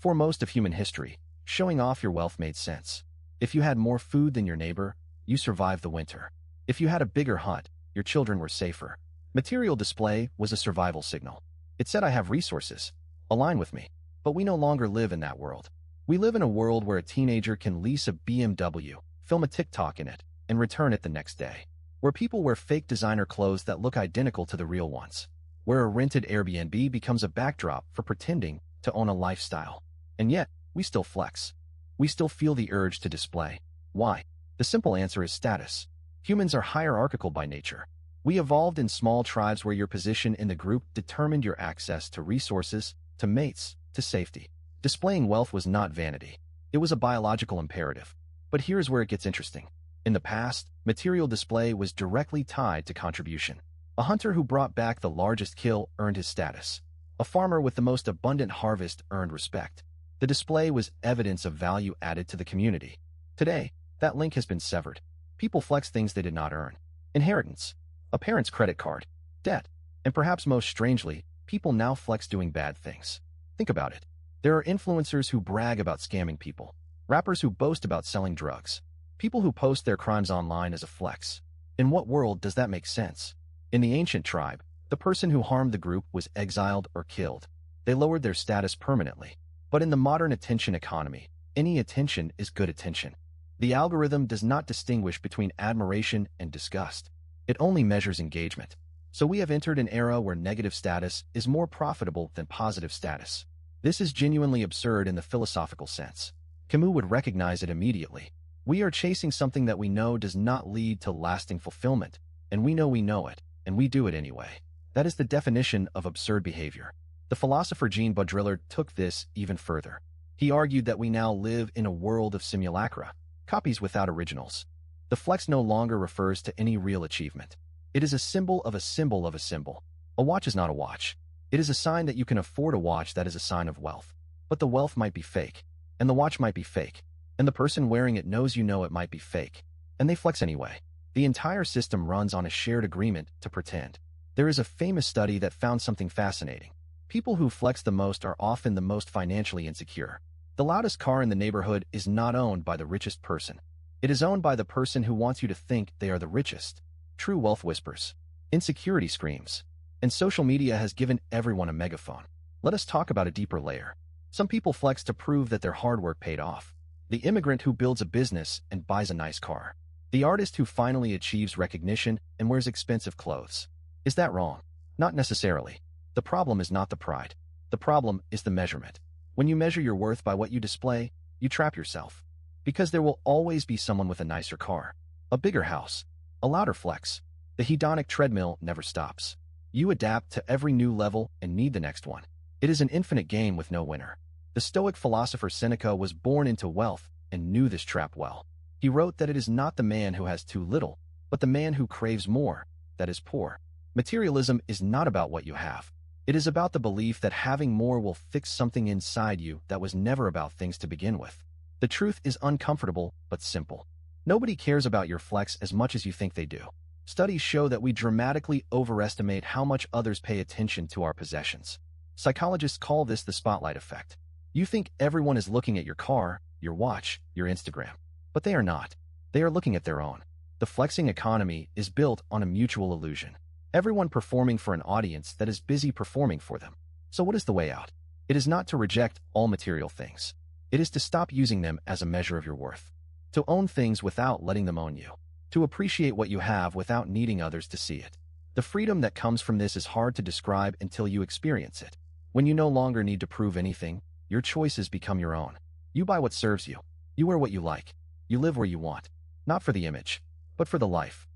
For most of human history, showing off your wealth made sense. If you had more food than your neighbor, you survived the winter. If you had a bigger hut, your children were safer. Material display was a survival signal. It said, I have resources. Align with me. But we no longer live in that world. We live in a world where a teenager can lease a BMW, film a TikTok in it, and return it the next day. Where people wear fake designer clothes that look identical to the real ones. Where a rented Airbnb becomes a backdrop for pretending to own a lifestyle. And yet, we still flex. We still feel the urge to display. Why? The simple answer is status. Humans are hierarchical by nature. We evolved in small tribes where your position in the group determined your access to resources, to mates, to safety. Displaying wealth was not vanity. It was a biological imperative. But here's where it gets interesting. In the past, material display was directly tied to contribution. A hunter who brought back the largest kill earned his status. A farmer with the most abundant harvest earned respect. The display was evidence of value added to the community. Today, that link has been severed. People flex things they did not earn. Inheritance, a parent's credit card, debt, and perhaps most strangely, people now flex doing bad things. Think about it. There are influencers who brag about scamming people, rappers who boast about selling drugs, people who post their crimes online as a flex. In what world does that make sense? In the ancient tribe, the person who harmed the group was exiled or killed. They lowered their status permanently. But in the modern attention economy, any attention is good attention. The algorithm does not distinguish between admiration and disgust. It only measures engagement. So we have entered an era where negative status is more profitable than positive status. This is genuinely absurd in the philosophical sense. Camus would recognize it immediately. We are chasing something that we know does not lead to lasting fulfillment, and we know it, and we do it anyway. That is the definition of absurd behavior. The philosopher Jean Baudrillard took this even further. He argued that we now live in a world of simulacra, copies without originals. The flex no longer refers to any real achievement. It is a symbol of a symbol of a symbol. A watch is not a watch. It is a sign that you can afford a watch that is a sign of wealth. But the wealth might be fake, and the watch might be fake, and the person wearing it knows you know it might be fake, and they flex anyway. The entire system runs on a shared agreement to pretend. There is a famous study that found something fascinating. People who flex the most are often the most financially insecure. The loudest car in the neighborhood is not owned by the richest person. It is owned by the person who wants you to think they are the richest. True wealth whispers. Insecurity screams. And social media has given everyone a megaphone. Let us talk about a deeper layer. Some people flex to prove that their hard work paid off. The immigrant who builds a business and buys a nice car. The artist who finally achieves recognition and wears expensive clothes. Is that wrong? Not necessarily. The problem is not the pride. The problem is the measurement. When you measure your worth by what you display, you trap yourself. Because there will always be someone with a nicer car, a bigger house, a louder flex. The hedonic treadmill never stops. You adapt to every new level and need the next one. It is an infinite game with no winner. The Stoic philosopher Seneca was born into wealth and knew this trap well. He wrote that it is not the man who has too little, but the man who craves more, that is poor. Materialism is not about what you have. It is about the belief that having more will fix something inside you that was never about things to begin with. The truth is uncomfortable, but simple. Nobody cares about your flex as much as you think they do. Studies show that we dramatically overestimate how much others pay attention to our possessions. Psychologists call this the spotlight effect. You think everyone is looking at your car, your watch, your Instagram. But they are not. They are looking at their own. The flexing economy is built on a mutual illusion. Everyone performing for an audience that is busy performing for them. So what is the way out? It is not to reject all material things. It is to stop using them as a measure of your worth. To own things without letting them own you. To appreciate what you have without needing others to see it. The freedom that comes from this is hard to describe until you experience it. When you no longer need to prove anything, your choices become your own. You buy what serves you. You wear what you like. You live where you want. Not for the image, but for the life.